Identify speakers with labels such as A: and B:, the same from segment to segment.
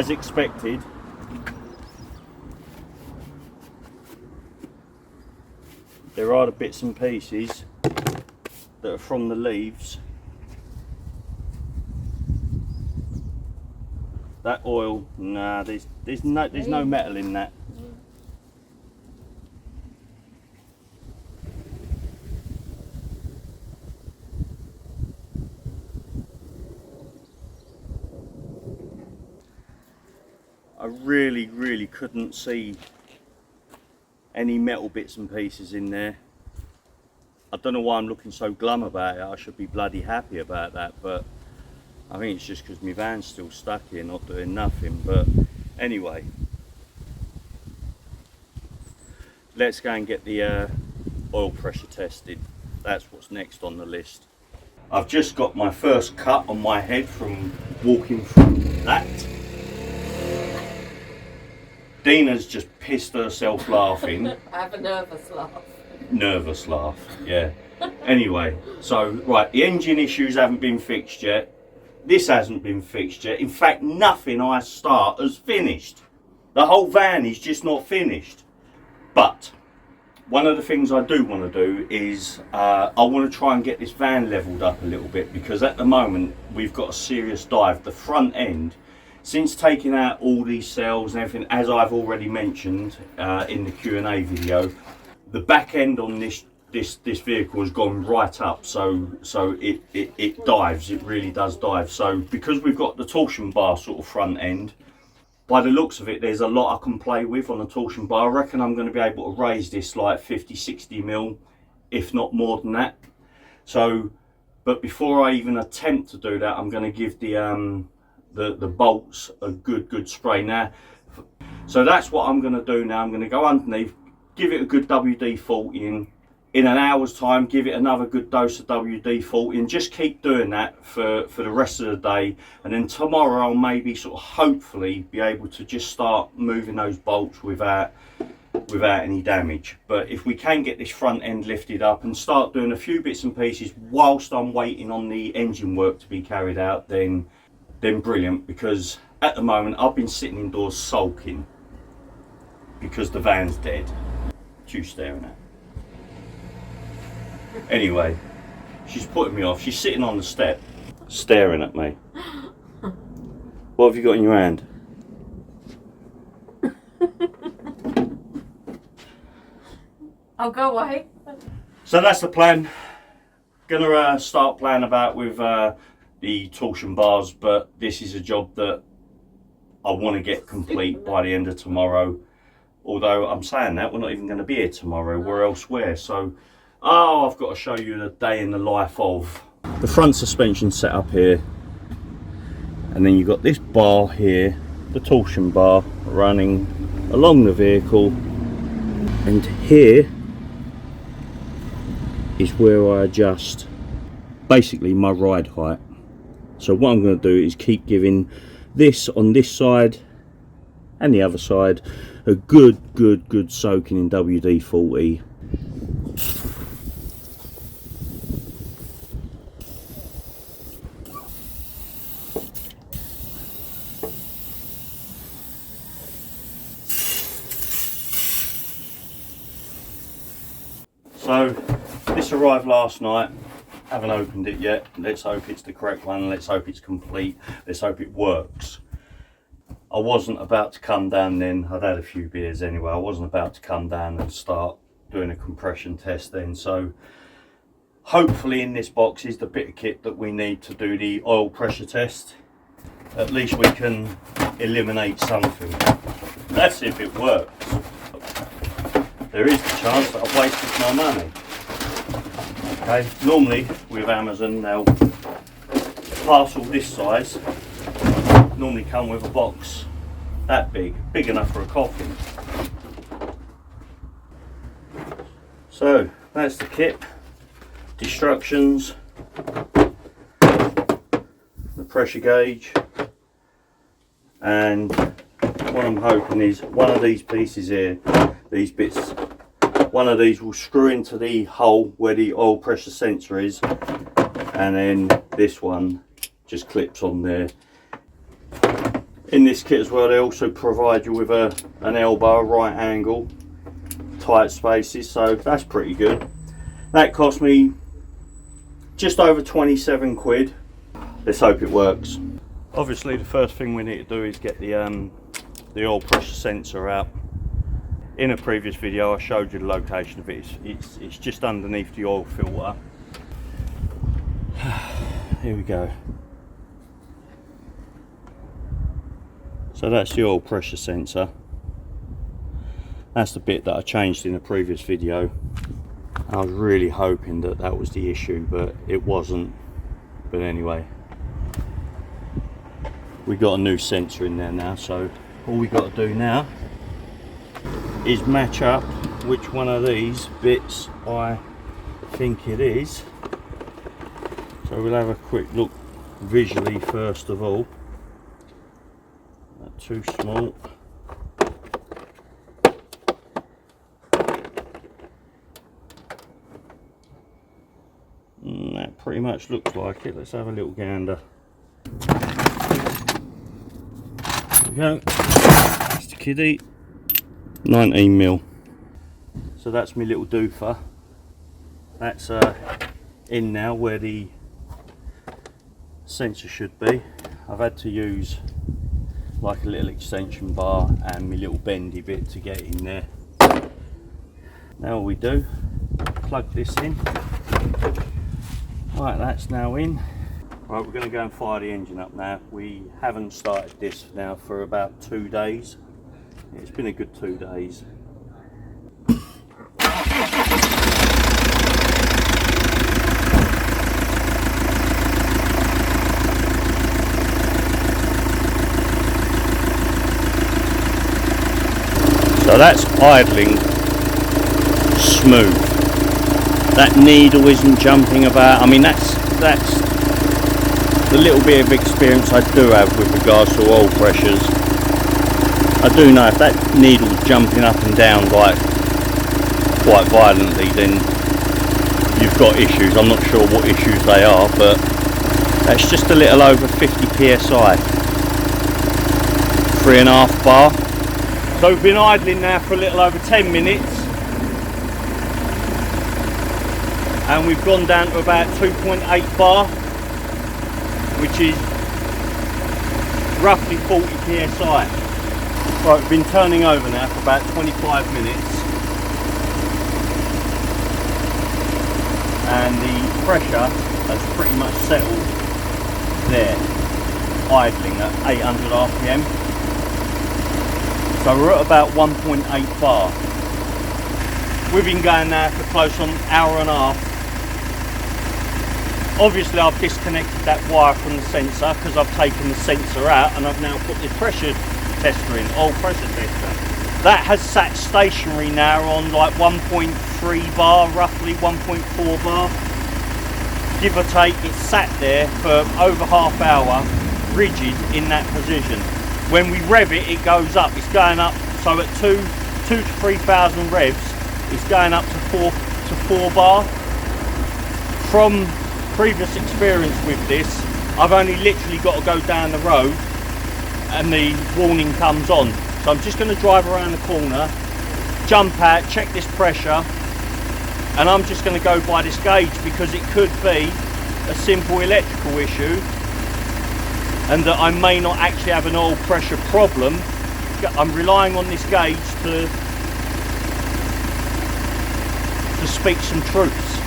A: as expected, there are the bits and pieces that are from the leaves. That oil, nah, there's no metal in that. I really couldn't see any metal bits and pieces in there. I don't know why I'm looking so glum about it. I should be bloody happy about that, but I think it's just because my van's still stuck here, not doing nothing. But anyway, let's go and get the oil pressure tested. That's what's next on the list. I've just got my first cut on my head from walking through that. Dina's just pissed herself laughing.
B: I have a nervous laugh.
A: Nervous laugh, yeah. Anyway, so right, the engine issues haven't been fixed yet. This hasn't been fixed yet. In fact, nothing I start has finished. The whole van is just not finished. But one of the things I do want to do is I want to try and get this van leveled up a little bit, because at the moment we've got a serious dive. The front end, since taking out all these cells and everything, as I've already mentioned in the Q&A video, the back end on this vehicle has gone right up, so it dives. It really does dive. So because we've got the torsion bar sort of front end, by the looks of it, there's a lot I can play with on the torsion bar. I reckon I'm going to be able to raise this like 50-60 mil, if not more than that. So, but before I even attempt to do that, I'm going to give the bolts a good spray now. So that's what I'm going to do now. I'm going to go underneath, give it a good WD-40 in an hour's time, give it another good dose of WD-40, and just keep doing that for the rest of the day. And then tomorrow I'll maybe sort of hopefully be able to just start moving those bolts without any damage. But if we can get this front end lifted up and start doing a few bits and pieces whilst I'm waiting on the engine work to be carried out, then brilliant. Because at the moment I've been sitting indoors sulking because the van's dead. What are you staring at? Anyway, she's putting me off. She's sitting on the step staring at me. What have you got in your hand?
B: I'll go away.
A: So that's the plan. Gonna start playing about with the torsion bars, but this is a job that I want to get complete by the end of tomorrow. Although I'm saying that, we're not even going to be here tomorrow, we're elsewhere. So, I've got to show you the day in the life of. The front suspension set up here, and then you've got this bar here, the torsion bar running along the vehicle, and here is where I adjust basically my ride height. So what I'm going to do is keep giving this on this side and the other side a good soaking in WD-40. So this arrived last night. Haven't opened it yet. Let's hope it's the correct one. Let's hope it's complete. Let's hope it works. I wasn't about to come down then. I'd had a few beers anyway. I wasn't about to come down and start doing a compression test then. So hopefully in this box is the bit of kit that we need to do the oil pressure test. At least we can eliminate something. Let's see if it works. There is the chance that I've wasted my money. Okay, normally with Amazon they'll parcel this size, normally come with a box that big enough for a coffin. So that's the kit, instructions, the pressure gauge, and what I'm hoping is one of these pieces here, these bits, one of these will screw into the hole where the oil pressure sensor is, and then this one just clips on there. In this kit as well, they also provide you with an elbow, a right angle, tight spaces, so that's pretty good. That cost me just over 27 quid. Let's hope it works. Obviously the first thing we need to do is get the oil pressure sensor out. In a previous video I showed you the location of it. It's just underneath the oil filter. Here we go. So that's the oil pressure sensor. That's the bit that I changed in the previous video. I was really hoping that that was the issue, but it wasn't. But anyway, we got a new sensor in there now, so all we got to do now is match up which one of these bits I think it is. So we'll have a quick look visually first of all. Not too small. That pretty much looks like it. Let's have a little gander. There we go. That's the kiddie. 19mm. So that's my little doofer. That's in now where the sensor should be. I've had to use like a little extension bar and my little bendy bit to get in there. Now all we do, plug this in. Right, that's now in. Right, we're going to go and fire the engine up now. We haven't started this now for about 2 days. It's been a good 2 days. So that's idling smooth. That needle isn't jumping about. I mean, that's the little bit of experience I do have with regards to oil pressures. I do know if that needle's jumping up and down like quite violently, then you've got issues. I'm not sure what issues they are, but that's just a little over 50 psi. 3.5 bar. So we've been idling now for a little over 10 minutes. And we've gone down to about 2.8 bar, which is roughly 40 psi. Right, we've been turning over now for about 25 minutes, and the pressure has pretty much settled there, idling at 800 RPM. So we're at about 1.8 bar. We've been going now for close on an hour and a half. Obviously I've disconnected that wire from the sensor because I've taken the sensor out, and I've now put the pressure tester in, oil pressure tester. That has sat stationary now on like 1.3 bar, roughly 1.4 bar. Give or take, it's sat there for over half hour, rigid in that position. When we rev it, it goes up, it's going up, so at 2 to 3,000 revs, it's going up to 4 bar. From previous experience with this, I've only literally got to go down the road and the warning comes on. So I'm just going to drive around the corner, jump out, check this pressure, and I'm just going to go by this gauge because it could be a simple electrical issue and that I may not actually have an oil pressure problem. I'm relying on this gauge to speak some truths.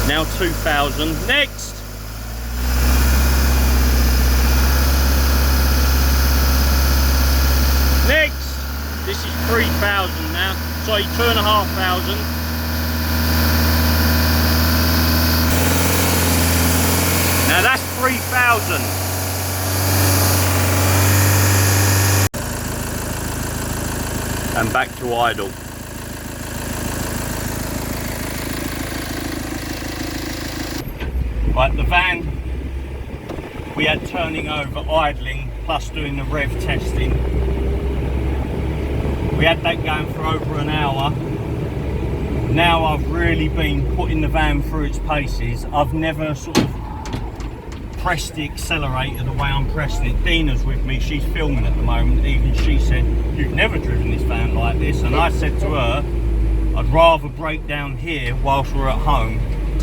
A: Now 2,000. Next! Next! This is 3,000 now. Sorry, 2,500. Now that's 3,000. And back to idle. Right, the van we had turning over, idling, plus doing the rev testing. We had that going for over an hour. Now I've really been putting the van through its paces. I've never sort of press the accelerator the way I'm pressing it. Dina's with me, she's filming at the moment. Even she said, you've never driven this van like this. And I said to her, I'd rather break down here whilst we're at home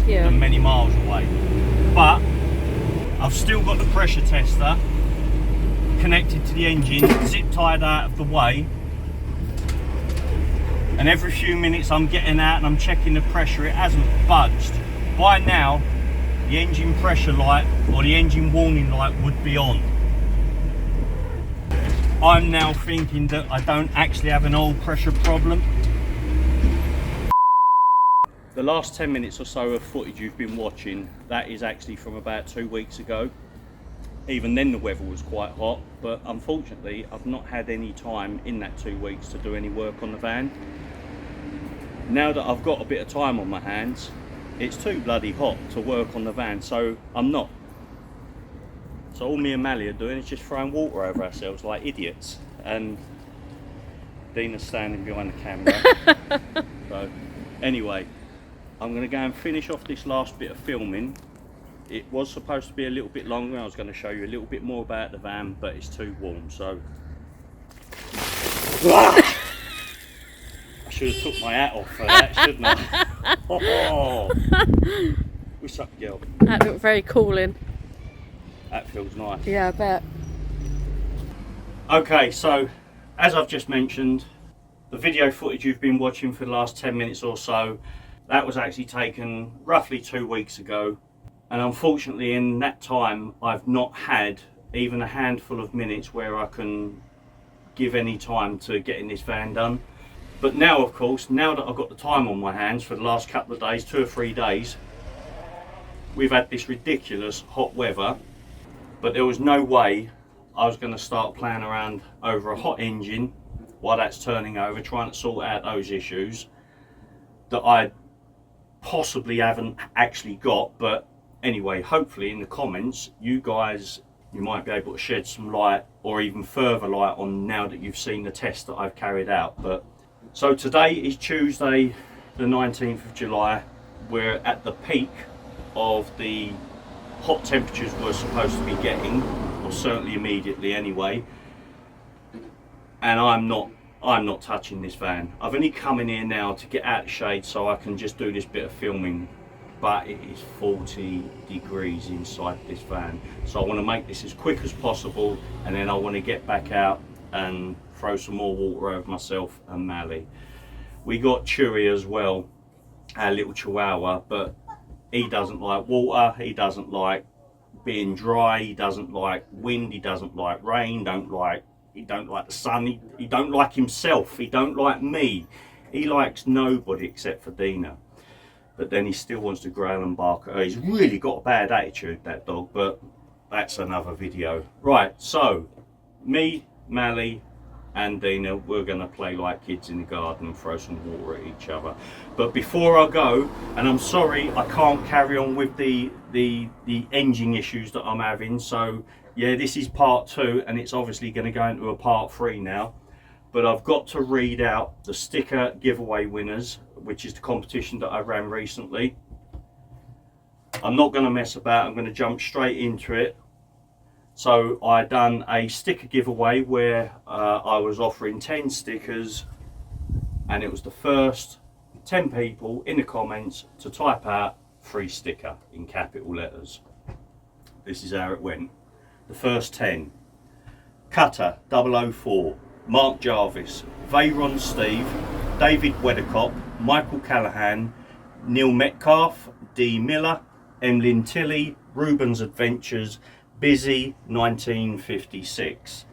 A: than many miles away. But I've still got the pressure tester connected to the engine, zip tied out of the way. And every few minutes I'm getting out and I'm checking the pressure. It hasn't budged. By now, the engine pressure light or the engine warning light would be on. I'm now thinking that I don't actually have an oil pressure problem. The last 10 minutes or so of footage you've been watching, that is actually from about 2 weeks ago. Even then the weather was quite hot, but unfortunately I've not had any time in that 2 weeks to do any work on the van. Now that I've got a bit of time on my hands, it's too bloody hot to work on the van, so I'm not. So all me and Mally are doing is just throwing water over ourselves like idiots. And Dina's standing behind the camera. So anyway, I'm going to go and finish off this last bit of filming. It was supposed to be a little bit longer. I was going to show you a little bit more about the van, but it's too warm, so... I should have took my hat off for that, shouldn't I? Oh, what's up, girl?
B: That looked very cooling.
A: That feels nice.
B: Yeah, I bet.
A: Okay, so as I've just mentioned, the video footage you've been watching for the last 10 minutes or so, that was actually taken roughly 2 weeks ago. And unfortunately in that time, I've not had even a handful of minutes where I can give any time to getting this van done. But now, of course, now that I've got the time on my hands for the last couple of days, 2 or 3 days, we've had this ridiculous hot weather, but there was no way I was going to start playing around over a hot engine while that's turning over, trying to sort out those issues that I possibly haven't actually got. But anyway, hopefully in the comments, you guys, you might be able to shed some light or even further light on now that you've seen the test that I've carried out. But so today is Tuesday, the 19th of July. We're at the peak of the hot temperatures we're supposed to be getting, or certainly immediately anyway. And I'm not touching this van. I've only come in here now to get out of the shade so I can just do this bit of filming, but it is 40 degrees inside this van. So I want to make this as quick as possible, and then I want to get back out and throw some more water over myself and Mally. We got Chewy as well, our little chihuahua, but he doesn't like water, he doesn't like being dry, he doesn't like wind, he doesn't like rain, he don't like the sun, he don't like himself, he don't like me, he likes nobody except for Dina. But then he still wants to growl and bark at her. He's really got a bad attitude, that dog, but that's another video. Right, so me, Mally and Dina, we're going to play like kids in the garden and throw some water at each other. But before I go, and I'm sorry I can't carry on with the engine issues that I'm having, so yeah, this is part 2 and it's obviously going to go into a part 3 now. But I've got to read out the sticker giveaway winners, which is the competition that I ran recently. I'm not going to mess about, I'm going to jump straight into it. So I done a sticker giveaway where I was offering 10 stickers, and it was the first 10 people in the comments to type out free sticker in capital letters. This is how it went. The first 10: Cutter 004, Mark Jarvis, veyronsteve, David Wedderkop, Michael Callaghan, Neil Metcalfe, D Miller, Emlyn Tilley, Reubens Adventures, Busy 1956.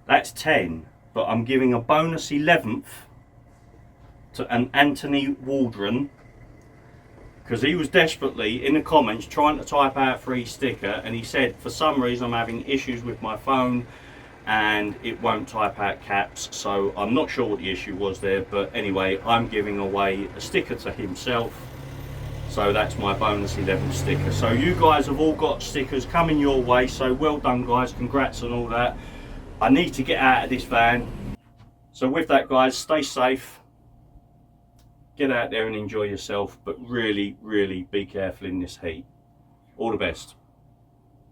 A: That's 10, but I'm giving a bonus 11th to an Anthony Waldron, because he was desperately in the comments trying to type out a free sticker, and he said for some reason I'm having issues with my phone and it won't type out caps. So I'm not sure what the issue was there, but anyway, I'm giving away a sticker to himself. So that's my bonus 11 sticker. So you guys have all got stickers coming your way, so well done guys, congrats on all that. I need to get out of this van. So with that guys, stay safe, get out there and enjoy yourself, but really, really be careful in this heat. All the best.